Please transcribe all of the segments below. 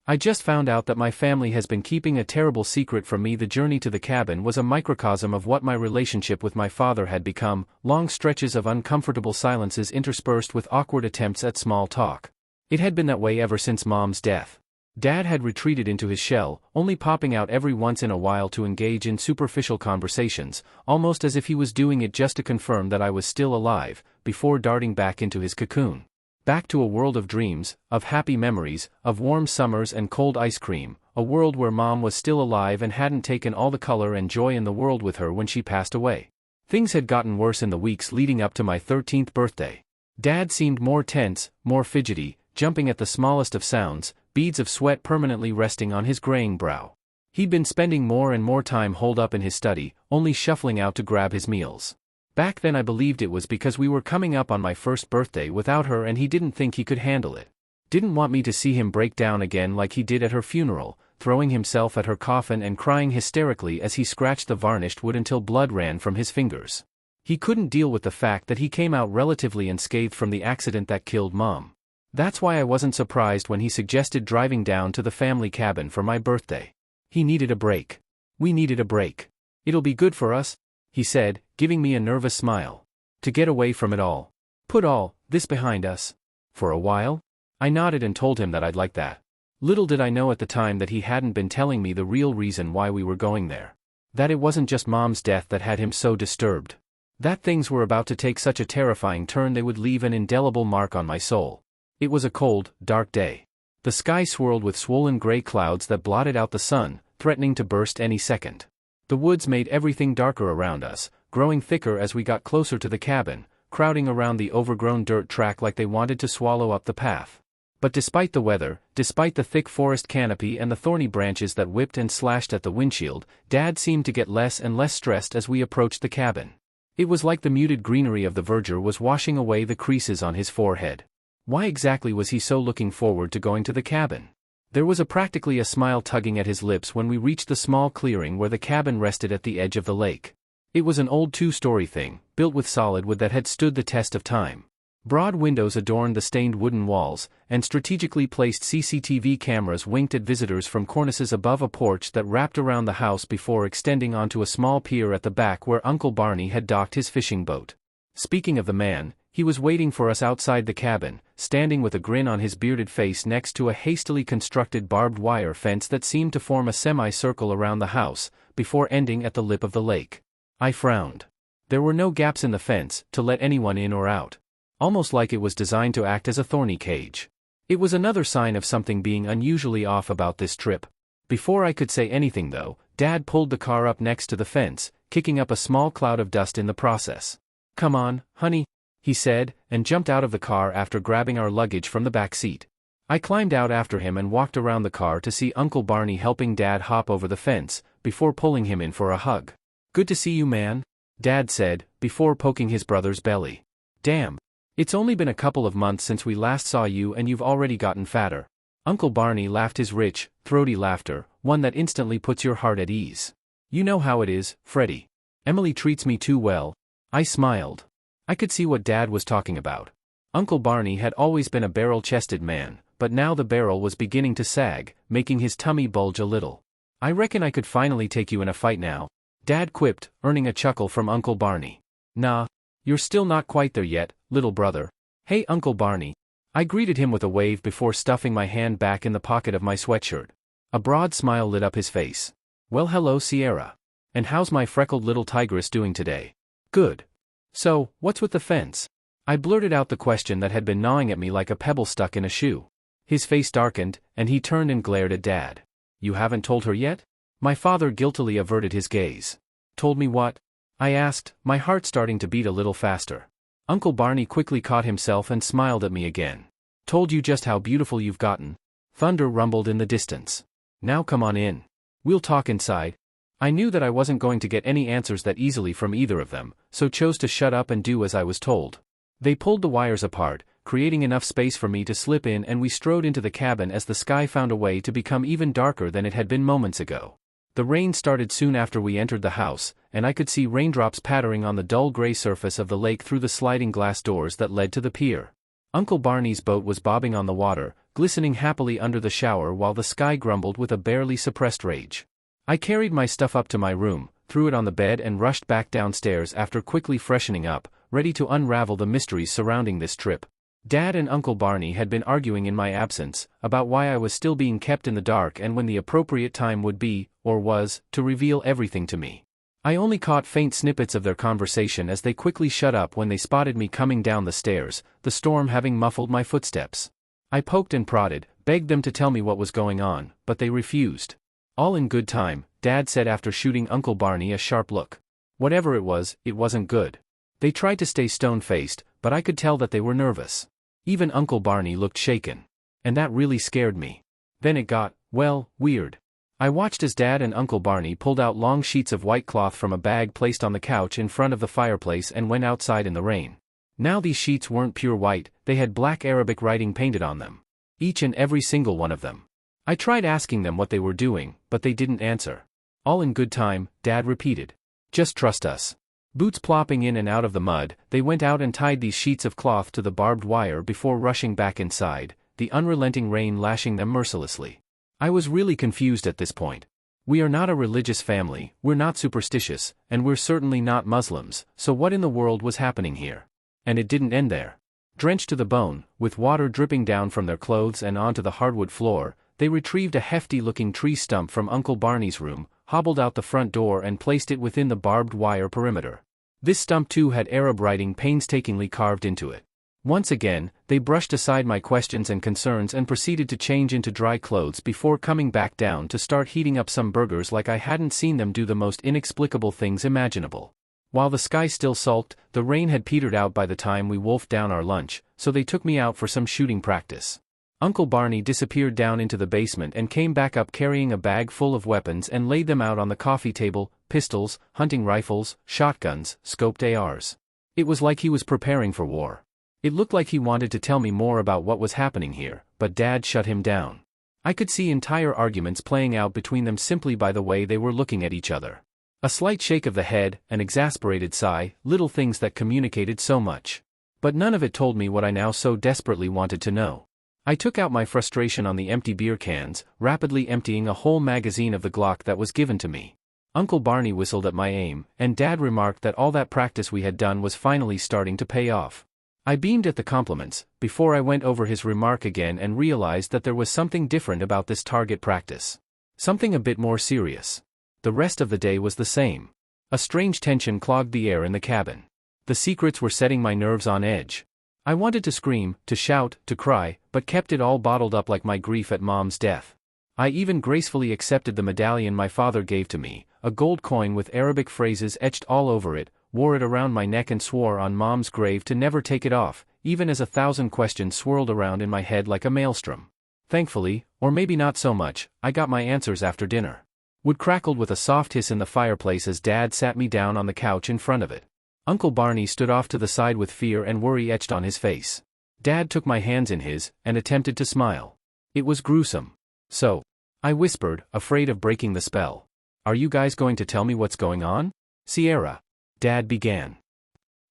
I just found out that my family has been keeping a terrible secret from me. The journey to the cabin was a microcosm of what my relationship with my father had become, long stretches of uncomfortable silences interspersed with awkward attempts at small talk. It had been that way ever since Mom's death. Dad had retreated into his shell, only popping out every once in a while to engage in superficial conversations, almost as if he was doing it just to confirm that I was still alive, before darting back into his cocoon. Back to a world of dreams, of happy memories, of warm summers and cold ice cream, a world where Mom was still alive and hadn't taken all the color and joy in the world with her when she passed away. Things had gotten worse in the weeks leading up to my 13th birthday. Dad seemed more tense, more fidgety, jumping at the smallest of sounds, beads of sweat permanently resting on his graying brow. He'd been spending more and more time holed up in his study, only shuffling out to grab his meals. Back then I believed it was because we were coming up on my first birthday without her and he didn't think he could handle it. Didn't want me to see him break down again like he did at her funeral, throwing himself at her coffin and crying hysterically as he scratched the varnished wood until blood ran from his fingers. He couldn't deal with the fact that he came out relatively unscathed from the accident that killed Mom. That's why I wasn't surprised when he suggested driving down to the family cabin for my birthday. He needed a break. We needed a break. It'll be good for us, he said, giving me a nervous smile. To get away from it all. Put all this behind us. For a while? I nodded and told him that I'd like that. Little did I know at the time that he hadn't been telling me the real reason why we were going there. That it wasn't just Mom's death that had him so disturbed. That things were about to take such a terrifying turn they would leave an indelible mark on my soul. It was a cold, dark day. The sky swirled with swollen gray clouds that blotted out the sun, threatening to burst any second. The woods made everything darker around us, growing thicker as we got closer to the cabin, crowding around the overgrown dirt track like they wanted to swallow up the path. But despite the weather, despite the thick forest canopy and the thorny branches that whipped and slashed at the windshield, Dad seemed to get less and less stressed as we approached the cabin. It was like the muted greenery of the verdure was washing away the creases on his forehead. Why exactly was he so looking forward to going to the cabin? There was practically a smile tugging at his lips when we reached the small clearing where the cabin rested at the edge of the lake. It was an old two-story thing, built with solid wood that had stood the test of time. Broad windows adorned the stained wooden walls, and strategically placed CCTV cameras winked at visitors from cornices above a porch that wrapped around the house before extending onto a small pier at the back where Uncle Barney had docked his fishing boat. Speaking of the man, he was waiting for us outside the cabin, standing with a grin on his bearded face next to a hastily constructed barbed wire fence that seemed to form a semicircle around the house, before ending at the lip of the lake. I frowned. There were no gaps in the fence to let anyone in or out. Almost like it was designed to act as a thorny cage. It was another sign of something being unusually off about this trip. Before I could say anything though, Dad pulled the car up next to the fence, kicking up a small cloud of dust in the process. "Come on, honey," he said, and jumped out of the car after grabbing our luggage from the back seat. I climbed out after him and walked around the car to see Uncle Barney helping Dad hop over the fence, before pulling him in for a hug. "Good to see you, man," Dad said, before poking his brother's belly. "Damn. It's only been a couple of months since we last saw you and you've already gotten fatter." Uncle Barney laughed his rich, throaty laughter, one that instantly puts your heart at ease. "You know how it is, Freddie. Emily treats me too well." I smiled. I could see what Dad was talking about. Uncle Barney had always been a barrel-chested man, but now the barrel was beginning to sag, making his tummy bulge a little. "I reckon I could finally take you in a fight now," Dad quipped, earning a chuckle from Uncle Barney. "Nah. You're still not quite there yet, little brother." "Hey, Uncle Barney." I greeted him with a wave before stuffing my hand back in the pocket of my sweatshirt. A broad smile lit up his face. "Well, hello, Sierra. And how's my freckled little tigress doing today?" "Good. So, what's with the fence?" I blurted out the question that had been gnawing at me like a pebble stuck in a shoe. His face darkened, and he turned and glared at Dad. "You haven't told her yet?" My father guiltily averted his gaze. "Told me what?" I asked, my heart starting to beat a little faster. Uncle Barney quickly caught himself and smiled at me again. "Told you just how beautiful you've gotten." Thunder rumbled in the distance. "Now come on in. We'll talk inside." I knew that I wasn't going to get any answers that easily from either of them, so chose to shut up and do as I was told. They pulled the wires apart, creating enough space for me to slip in, and we strode into the cabin as the sky found a way to become even darker than it had been moments ago. The rain started soon after we entered the house, and I could see raindrops pattering on the dull gray surface of the lake through the sliding glass doors that led to the pier. Uncle Barney's boat was bobbing on the water, glistening happily under the shower while the sky grumbled with a barely suppressed rage. I carried my stuff up to my room, threw it on the bed and rushed back downstairs after quickly freshening up, ready to unravel the mysteries surrounding this trip. Dad and Uncle Barney had been arguing in my absence, about why I was still being kept in the dark and when the appropriate time would be, or was, to reveal everything to me. I only caught faint snippets of their conversation as they quickly shut up when they spotted me coming down the stairs, the storm having muffled my footsteps. I poked and prodded, begged them to tell me what was going on, but they refused. All in good time, Dad said after shooting Uncle Barney a sharp look. Whatever it wasn't good. They tried to stay stone-faced, but I could tell that they were nervous. Even Uncle Barney looked shaken. And that really scared me. Then it got, well, weird. I watched as Dad and Uncle Barney pulled out long sheets of white cloth from a bag placed on the couch in front of the fireplace and went outside in the rain. Now these sheets weren't pure white, they had black Arabic writing painted on them. Each and every single one of them. I tried asking them what they were doing, but they didn't answer. All in good time, Dad repeated. Just trust us. Boots plopping in and out of the mud, they went out and tied these sheets of cloth to the barbed wire before rushing back inside, the unrelenting rain lashing them mercilessly. I was really confused at this point. We are not a religious family, we're not superstitious, and we're certainly not Muslims, so what in the world was happening here? And it didn't end there. Drenched to the bone, with water dripping down from their clothes and onto the hardwood floor, they retrieved a hefty-looking tree stump from Uncle Barney's room, hobbled out the front door and placed it within the barbed wire perimeter. This stump too had Arab writing painstakingly carved into it. Once again, they brushed aside my questions and concerns and proceeded to change into dry clothes before coming back down to start heating up some burgers like I hadn't seen them do the most inexplicable things imaginable. While the sky still sulked, the rain had petered out by the time we wolfed down our lunch, so they took me out for some shooting practice. Uncle Barney disappeared down into the basement and came back up carrying a bag full of weapons and laid them out on the coffee table: pistols, hunting rifles, shotguns, scoped ARs. It was like he was preparing for war. It looked like he wanted to tell me more about what was happening here, but Dad shut him down. I could see entire arguments playing out between them simply by the way they were looking at each other. A slight shake of the head, an exasperated sigh, little things that communicated so much. But none of it told me what I now so desperately wanted to know. I took out my frustration on the empty beer cans, rapidly emptying a whole magazine of the Glock that was given to me. Uncle Barney whistled at my aim, and Dad remarked that all that practice we had done was finally starting to pay off. I beamed at the compliments, before I went over his remark again and realized that there was something different about this target practice. Something a bit more serious. The rest of the day was the same. A strange tension clogged the air in the cabin. The secrets were setting my nerves on edge. I wanted to scream, to shout, to cry, but kept it all bottled up like my grief at Mom's death. I even gracefully accepted the medallion my father gave to me, a gold coin with Arabic phrases etched all over it, wore it around my neck and swore on Mom's grave to never take it off, even as 1,000 questions swirled around in my head like a maelstrom. Thankfully, or maybe not so much, I got my answers after dinner. Wood crackled with a soft hiss in the fireplace as Dad sat me down on the couch in front of it. Uncle Barney stood off to the side with fear and worry etched on his face. Dad took my hands in his, and attempted to smile. It was gruesome. So, I whispered, afraid of breaking the spell. Are you guys going to tell me what's going on? Sierra. Dad began.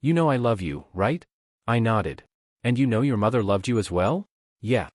You know I love you, right? I nodded. And you know your mother loved you as well? Yeah.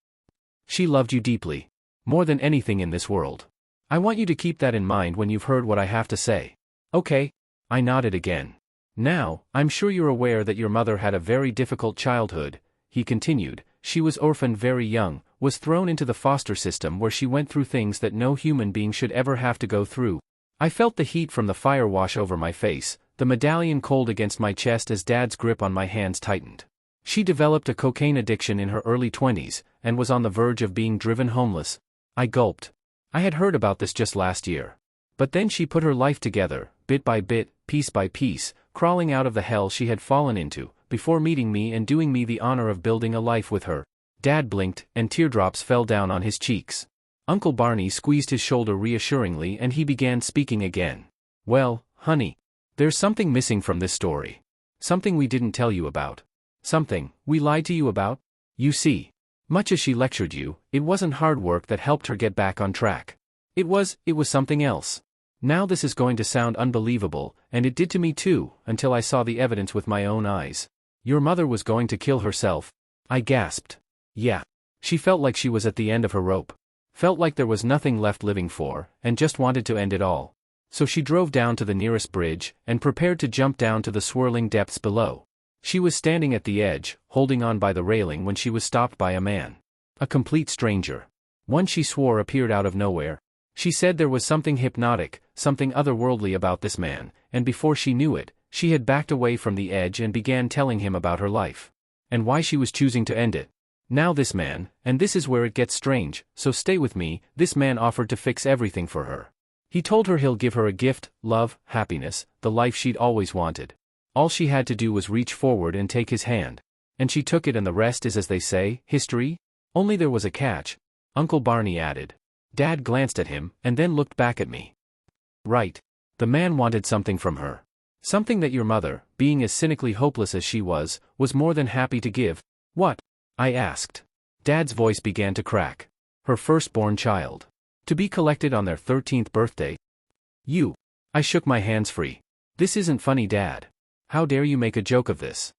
She loved you deeply. More than anything in this world. I want you to keep that in mind when you've heard what I have to say. Okay. I nodded again. Now, I'm sure you're aware that your mother had a very difficult childhood, he continued. She was orphaned very young, was thrown into the foster system where she went through things that no human being should ever have to go through. I felt the heat from the fire wash over my face, the medallion cold against my chest as Dad's grip on my hands tightened. She developed a cocaine addiction in her early 20s, and was on the verge of being driven homeless. I gulped. I had heard about this just last year. But then she put her life together, bit by bit, piece by piece, crawling out of the hell she had fallen into, before meeting me and doing me the honor of building a life with her. Dad blinked, and teardrops fell down on his cheeks. Uncle Barney squeezed his shoulder reassuringly and he began speaking again. Well, honey. There's something missing from this story. Something we didn't tell you about. Something we lied to you about. You see. Much as she lectured you, it wasn't hard work that helped her get back on track. It was something else. Now this is going to sound unbelievable, and it did to me too, until I saw the evidence with my own eyes. Your mother was going to kill herself. I gasped. Yeah. She felt like she was at the end of her rope. Felt like there was nothing left living for, and just wanted to end it all. So she drove down to the nearest bridge, and prepared to jump down to the swirling depths below. She was standing at the edge, holding on by the railing when she was stopped by a man. A complete stranger. One she swore appeared out of nowhere. She said there was something hypnotic, something otherworldly about this man, and before she knew it, she had backed away from the edge and began telling him about her life. And why she was choosing to end it. Now this man, and this is where it gets strange, so stay with me, this man offered to fix everything for her. He told her he'll give her a gift, love, happiness, the life she'd always wanted. All she had to do was reach forward and take his hand. And she took it, and the rest is, as they say, history? Only there was a catch. Uncle Barney added. Dad glanced at him, and then looked back at me. Right. The man wanted something from her. Something that your mother, being as cynically hopeless as she was more than happy to give. What? I asked. Dad's voice began to crack. Her firstborn child. To be collected on their 13th birthday. You. I shook my hands free. This isn't funny, Dad. How dare you make a joke of this?